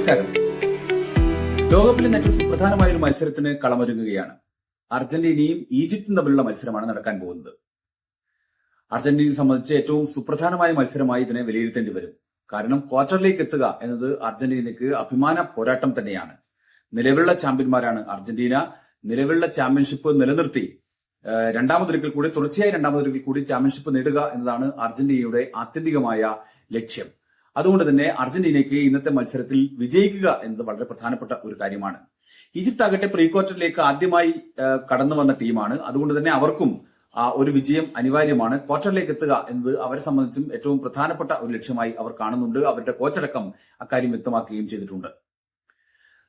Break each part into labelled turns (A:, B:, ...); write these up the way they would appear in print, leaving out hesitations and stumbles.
A: നമസ്കാരം. ലോകകപ്പിലെ ഏറ്റവും സുപ്രധാനമായ ഒരു മത്സരത്തിന് കളമൊരുങ്ങുകയാണ്. അർജന്റീനയും ഈജിപ്തും തമ്മിലുള്ള മത്സരമാണ് നടക്കാൻ പോകുന്നത്. അർജന്റീനയെ സംബന്ധിച്ച് ഏറ്റവും സുപ്രധാനമായ മത്സരമായി ഇതിനെ വിലയിരുത്തേണ്ടി വരും. കാരണം ക്വാർട്ടറിലേക്ക് എത്തുക എന്നത് അർജന്റീനയ്ക്ക് അഭിമാന പോരാട്ടം തന്നെയാണ്. നിലവിലുള്ള ചാമ്പ്യന്മാരാണ് അർജന്റീന. നിലവിലുള്ള ചാമ്പ്യൻഷിപ്പ് നിലനിർത്തി തുടർച്ചയായി രണ്ടാമതൊരിക്കൽ കൂടി ചാമ്പ്യൻഷിപ്പ് നേടുക എന്നതാണ് അർജന്റീനയുടെ ആത്യന്തികമായ ലക്ഷ്യം. അതുകൊണ്ട് തന്നെ അർജന്റീനയ്ക്ക് ഇന്നത്തെ മത്സരത്തിൽ വിജയിക്കുക എന്നത് വളരെ പ്രധാനപ്പെട്ട ഒരു കാര്യമാണ്. ഈജിപ്ത് ആകട്ടെ പ്രീ ക്വാർട്ടറിലേക്ക് ആദ്യമായി കടന്നു വന്ന ടീമാണ്. അതുകൊണ്ട് തന്നെ അവർക്കും ഒരു വിജയം അനിവാര്യമാണ്. ക്വാർട്ടറിലേക്ക് എത്തുക എന്നത് അവരെ സംബന്ധിച്ചും ഏറ്റവും പ്രധാനപ്പെട്ട ഒരു ലക്ഷ്യമായി അവർ കാണുന്നുണ്ട്. അവരുടെ കോച്ചടക്കം അക്കാര്യം വ്യക്തമാക്കുകയും ചെയ്തിട്ടുണ്ട്.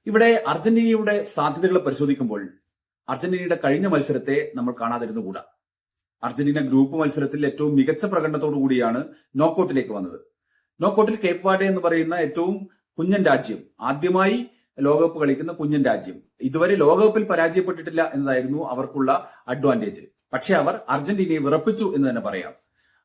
A: ഇവിടെ അർജന്റീനയുടെ സാധ്യതകൾ പരിശോധിക്കുമ്പോൾ അർജന്റീനയുടെ കഴിഞ്ഞ മത്സരത്തെ നമ്മൾ കാണാതിരുന്നുകൂടാ. അർജന്റീന ഗ്രൂപ്പ് മത്സരത്തിൽ ഏറ്റവും മികച്ച പ്രകടനത്തോടു കൂടിയാണ് നോക്കൌട്ടിലേക്ക് വന്നത്. നോക്കൌട്ടിൽ കേപ്പ് വാർഡെ എന്ന് പറയുന്ന ഏറ്റവും കുഞ്ഞൻ രാജ്യം, ആദ്യമായി ലോകകപ്പ് കളിക്കുന്ന കുഞ്ഞൻ രാജ്യം, ഇതുവരെ ലോകകപ്പിൽ പരാജയപ്പെട്ടിട്ടില്ല എന്നതായിരുന്നു അവർക്കുള്ള അഡ്വാൻറ്റേജ്. പക്ഷെ അവർ അർജന്റീനയെ വിറപ്പിച്ചു എന്ന് തന്നെ പറയാം.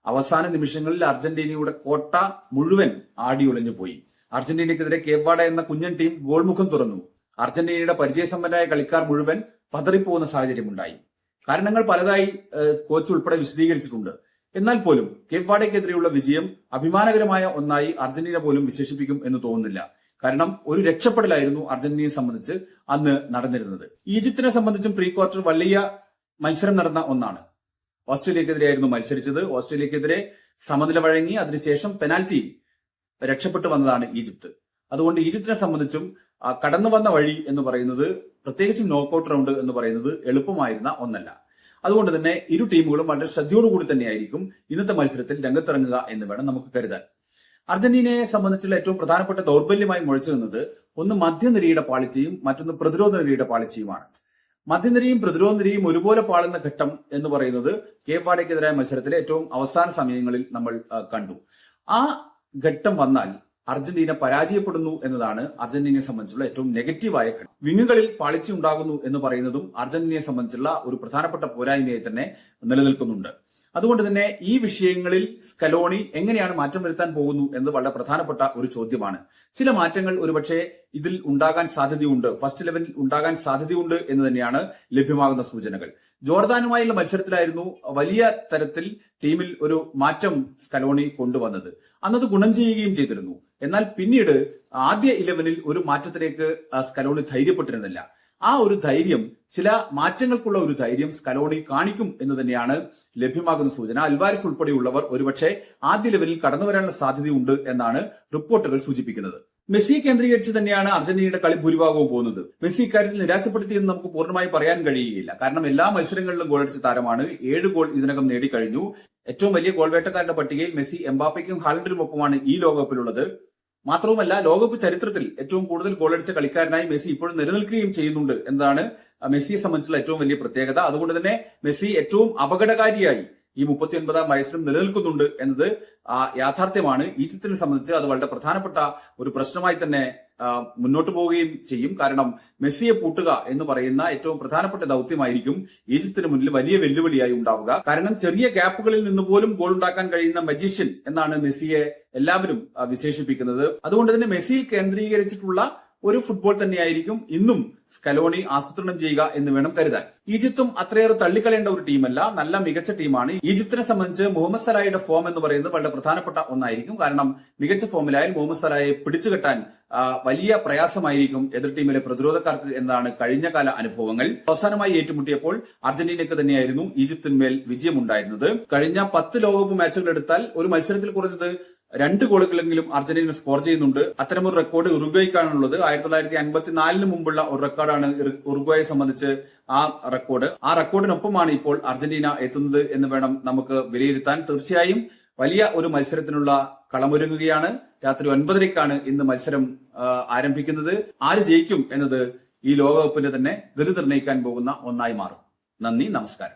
A: അവസാന നിമിഷങ്ങളിൽ അർജന്റീനയുടെ കോട്ട മുഴുവൻ ആടിയുലഞ്ഞു പോയി. അർജന്റീനയ്ക്കെതിരെ കേപ്പ് വാർഡെ എന്ന കുഞ്ഞൻ ടീം ഗോൾമുഖം തുറന്നു. അർജന്റീനയുടെ പരിചയസമ്പന്നരായ കളിക്കാർ മുഴുവൻ പതറിപ്പോകുന്ന സാഹചര്യമുണ്ടായി. കാരണങ്ങൾ പലതായി കോച്ച് ഉൾപ്പെടെ വിശദീകരിച്ചിട്ടുണ്ട്. എന്നാൽ പോലും കേപ്പ് വാർഡെക്കെതിരെയുള്ള വിജയം അഭിമാനകരമായ ഒന്നായി അർജന്റീന പോലും വിശേഷിപ്പിക്കും എന്ന് തോന്നുന്നില്ല. കാരണം ഒരു രക്ഷപ്പെടലായിരുന്നു അർജന്റീനയെ സംബന്ധിച്ച് അന്ന് നടന്നിരുന്നത്. ഈജിപ്തിനെ സംബന്ധിച്ചും പ്രീ ക്വാർട്ടർ വലിയ മത്സരം നടന്ന ഒന്നാണ്. ഓസ്ട്രേലിയക്കെതിരെയായിരുന്നു മത്സരിച്ചത്. ഓസ്ട്രേലിയക്കെതിരെ സമനില വഴങ്ങി അതിനുശേഷം പെനാൽറ്റിയിൽ രക്ഷപ്പെട്ടു വന്നതാണ് ഈജിപ്ത്. അതുകൊണ്ട് ഈജിപ്തിനെ സംബന്ധിച്ചും കടന്നു വന്ന വഴി എന്ന് പറയുന്നത്, പ്രത്യേകിച്ചും നോക്കൌട്ട് റൗണ്ട് എന്ന് പറയുന്നത് എളുപ്പമായിരുന്ന ഒന്നല്ല. അതുകൊണ്ട് തന്നെ ഇരു ടീമുകളും വളരെ ശ്രദ്ധയോടുകൂടി തന്നെയായിരിക്കും ഇന്നത്തെ മത്സരത്തിൽ രംഗത്തിറങ്ങുക എന്ന് വേണം നമുക്ക് കരുതാൻ. അർജന്റീനയെ സംബന്ധിച്ചുള്ള ഏറ്റവും പ്രധാനപ്പെട്ട ദൗർബല്യമായി മുഴച്ചു നിന്നത് ഒന്ന് മധ്യനിരയുടെ പാളിച്ചയും മറ്റൊന്ന് പ്രതിരോധ നിരയുടെ പാളിച്ചയുമാണ്. മധ്യനിരയും പ്രതിരോധ നിരയും ഒരുപോലെ പാളുന്ന ഘട്ടം എന്ന് പറയുന്നത് കേപ്പ് വാർഡെക്കെതിരായ മത്സരത്തിലെ ഏറ്റവും അവസാന സമയങ്ങളിൽ നമ്മൾ കണ്ടു. ആ ഘട്ടം വന്നാൽ അർജന്റീന പരാജയപ്പെടുന്നു എന്നതാണ് അർജന്റീനയെ സംബന്ധിച്ചുള്ള ഏറ്റവും നെഗറ്റീവായ ഘട്ടം. വിങ്ങുകളിൽ പാളിച്ച ഉണ്ടാകുന്നു എന്ന് പറയുന്നതും അർജന്റീനയെ സംബന്ധിച്ചുള്ള ഒരു പ്രധാനപ്പെട്ട പോരായ്മയായി തന്നെ നിലനിൽക്കുന്നുണ്ട്. അതുകൊണ്ട് തന്നെ ഈ വിഷയങ്ങളിൽ സ്കലോണി എങ്ങനെയാണ് മാറ്റം വരുത്താൻ പോകുന്നു എന്നത് വളരെ പ്രധാനപ്പെട്ട ഒരു ചോദ്യമാണ്. ചില മാറ്റങ്ങൾ ഒരുപക്ഷെ ഇതിൽ ഉണ്ടാകാൻ സാധ്യതയുണ്ട്, ഫസ്റ്റ് 11 ഉണ്ടാകാൻ സാധ്യതയുണ്ട് എന്ന് തന്നെയാണ് ലഭ്യമാകുന്ന സൂചനകൾ. ജോർദാനുമായുള്ള മത്സരത്തിലായിരുന്നു വലിയ തരത്തിൽ ടീമിൽ ഒരു മാറ്റം സ്കലോണി കൊണ്ടുവന്നത്. അന്നത് ഗുണം ചെയ്യുകയും ചെയ്തിരുന്നു. എന്നാൽ പിന്നീട് ആദ്യ 11 ഒരു മാറ്റത്തിലേക്ക് സ്കലോണി ധൈര്യപ്പെട്ടിരുന്നില്ല. ആ ഒരു ധൈര്യം, ചില മാറ്റങ്ങൾക്കുള്ള ഒരു ധൈര്യം സ്കലോണി കാണിക്കും എന്ന് തന്നെയാണ് ലഭ്യമാകുന്ന സൂചന. അൽവാരിസ് ഉൾപ്പെടെയുള്ളവർ ഒരുപക്ഷെ ആദ്യ ലെവലിൽ കടന്നു വരാനുള്ള സാധ്യതയുണ്ട് എന്നാണ് റിപ്പോർട്ടുകൾ സൂചിപ്പിക്കുന്നത്. മെസ്സിയെ കേന്ദ്രീകരിച്ച് തന്നെയാണ് അർജന്റീനയുടെ കളി ഭൂരിഭാഗവും പോകുന്നത്. മെസ്സി ഇക്കാര്യത്തിൽ നിരാശപ്പെടുത്തിയെന്ന് നമുക്ക് പൂർണ്ണമായി പറയാൻ കഴിയുകയില്ല. കാരണം എല്ലാ മത്സരങ്ങളിലും ഗോളടിച്ച താരമാണ്. 7 ഗോൾ ഇതിനകം നേടിക്കഴിഞ്ഞു. ഏറ്റവും വലിയ ഗോൾ വേട്ടക്കാരുടെ പട്ടികയിൽ മെസ്സി എംബാപ്പയ്ക്കും ഹാലൻഡിനും ഒപ്പമാണ് ഈ ലോകകപ്പിലുള്ളത്. മാത്രവുമല്ല, ലോകകപ്പ് ചരിത്രത്തിൽ ഏറ്റവും കൂടുതൽ ഗോളടിച്ച കളിക്കാരനായി മെസ്സി ഇപ്പോഴും നിലനിൽക്കുകയും ചെയ്യുന്നുണ്ട് എന്നതാണ് മെസ്സിയെ സംബന്ധിച്ചുള്ള ഏറ്റവും വലിയ പ്രത്യേകത. അതുകൊണ്ട് തന്നെ മെസ്സി ഏറ്റവും അപകടകാരിയായി ഈ 39-ാം വയസ്സിലും നിലനിൽക്കുന്നുണ്ട് എന്നത് യാഥാർത്ഥ്യമാണ്. ഈജിപ്തിനെ സംബന്ധിച്ച് അത് വളരെ പ്രധാനപ്പെട്ട ഒരു പ്രശ്നമായി തന്നെ മുന്നോട്ട് പോവുകയും ചെയ്യും. കാരണം മെസ്സിയെ പൂട്ടുക എന്ന് പറയുന്ന ഏറ്റവും പ്രധാനപ്പെട്ട ദൗത്യമായിരിക്കും ഈജിപ്തിന് മുന്നിൽ വലിയ വെല്ലുവിളിയായി ഉണ്ടാവുക. കാരണം ചെറിയ ഗ്യാപ്പുകളിൽ നിന്ന് പോലും ഗോൾ ഉണ്ടാക്കാൻ കഴിയുന്ന മജീഷ്യൻ എന്നാണ് മെസ്സിയെ എല്ലാവരും വിശേഷിപ്പിക്കുന്നത്. അതുകൊണ്ട് തന്നെ മെസ്സിയിൽ കേന്ദ്രീകരിച്ചിട്ടുള്ള ഒരു ഫുട്ബോൾ തന്നെയായിരിക്കും ഇന്നും സ്കലോണി ആസൂത്രണം ചെയ്യുക എന്ന് വേണം കരുതാൻ. ഈജിപ്തും അത്രയേറെ തള്ളിക്കളയേണ്ട ഒരു ടീമല്ല, നല്ല മികച്ച ടീമാണ്. ഈജിപ്തിനെ സംബന്ധിച്ച് മുഹമ്മദ് സലായുടെ ഫോം എന്ന് പറയുന്നത് വളരെ പ്രധാനപ്പെട്ട ഒന്നായിരിക്കും. കാരണം മികച്ച ഫോമിലായാൽ മുഹമ്മദ് സലായെ പിടിച്ചുകെട്ടാൻ വലിയ പ്രയാസമായിരിക്കും എതിർ ടീമിലെ പ്രതിരോധക്കാർക്ക് എന്നതാണ് കഴിഞ്ഞകാല അനുഭവങ്ങൾ. അവസാനമായി ഏറ്റുമുട്ടിയപ്പോൾ അർജന്റീനയ്ക്ക് തന്നെയായിരുന്നു ഈജിപ്തിന്മേൽ വിജയമുണ്ടായിരുന്നത്. കഴിഞ്ഞ 10 ലോകകപ്പ് മാച്ചുകൾ എടുത്താൽ ഒരു മത്സരത്തിൽ കുറഞ്ഞത് 2 ഗോളുകളെങ്കിലും അർജന്റീന സ്കോർ ചെയ്യുന്നുണ്ട്. അത്തരമൊരു റെക്കോർഡ് ഉറുഗ്വേക്കാണുള്ളത്. 1954 മുമ്പുള്ള ഒരു റെക്കോർഡാണ് ഉറുഗ്വേയെ സംബന്ധിച്ച് ആ റെക്കോർഡിനൊപ്പമാണ് ഇപ്പോൾ അർജന്റീന എത്തുന്നത് എന്ന് വേണം നമുക്ക് വിലയിരുത്താൻ. തീർച്ചയായും വലിയ ഒരു മത്സരത്തിനുള്ള കളമൊരുങ്ങുകയാണ്. രാത്രി 9:30ക്കാണ് ഇന്ന് മത്സരം ആരംഭിക്കുന്നത്. ആര് ജയിക്കും എന്നത് ഈ ലോകകപ്പിന്റെ തന്നെ ഗതി നിർണ്ണയിക്കാൻ പോകുന്ന ഒന്നായി മാറും. നന്ദി, നമസ്കാരം.